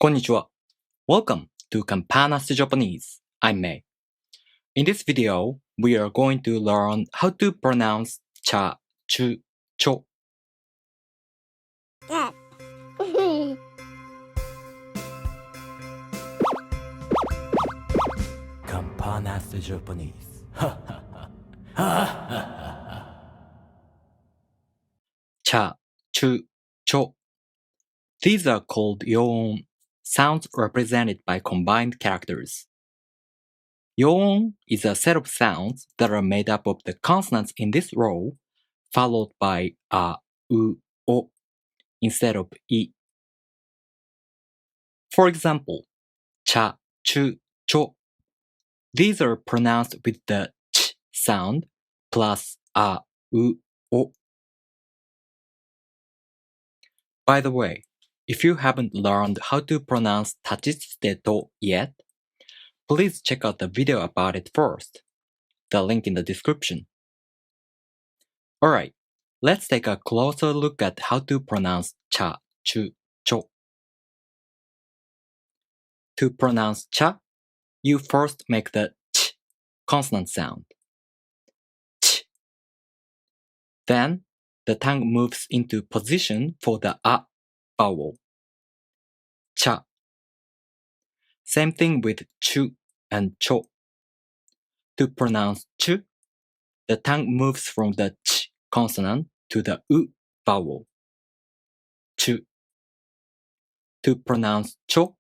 こんにちは. Welcome to consonants Japanese. I'm Mei. In this video, we are going to learn how to pronounce cha, chu, cho. Consonants Japanese. Cha, chu, cho. These are called Yōon, sounds represented by combined characters. Yōon is a set of sounds that are made up of the consonants in this row, followed by a, u, o, instead of i. For example, cha, chu, cho. These are pronounced with the ch sound plus a, u, o. By the way, if you haven't learned how to pronounce tachitsute to yet, please check out the video about it first. The link in the description. Alright, let's take a closer look at how to pronounce cha, chu, cho. To pronounce cha, you first make the ch consonant sound. Ch. Then, the tongue moves into position for the a vowel. Cha. Same thing with chu and cho. To pronounce chu, the tongue moves from the ch consonant to the u vowel. Chu. To pronounce cho,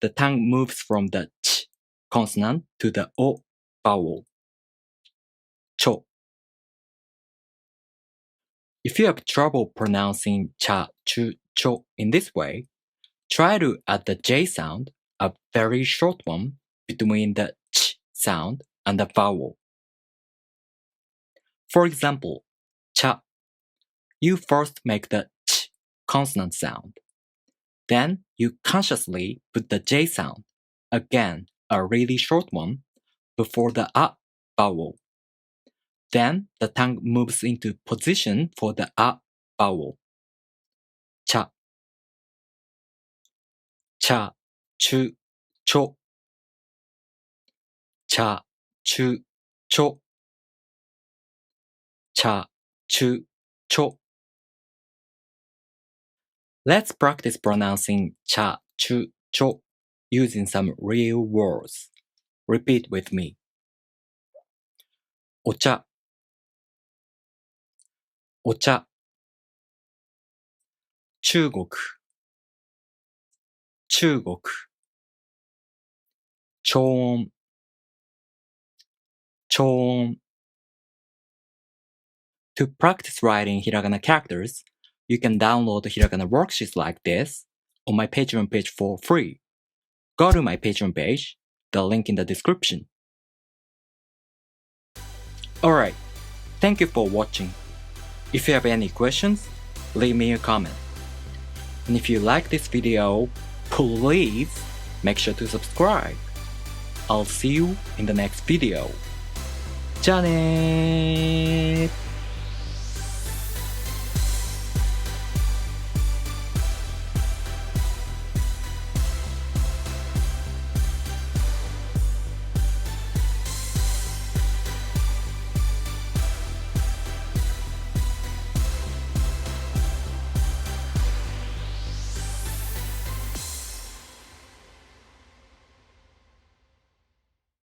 the tongue moves from the ch consonant to the o vowel. Cho. If you have trouble pronouncing cha, chu, cho in this way, try to add the j sound, a very short one, between the ch sound and the vowel. For example, cha. You first make the ch consonant sound. Then you consciously put the j sound, again a really short one, before the a vowel. Then the tongue moves into position for the a vowel. Cha. Cha, chu, cho. Cha, chu, cho. Cha, chu, cho. Let's practice pronouncing cha, chu, cho using some real words. Repeat with me. お茶お茶中国中国超音超音 To practice writing hiragana characters, you can download hiragana worksheets like this on my Patreon page for free. Go to my Patreon page, the link in the description. Alright, thank you for watching. If you have any questions, leave me a comment. And if you like this video, please make sure to subscribe. I'll see you in the next video. じゃあねー。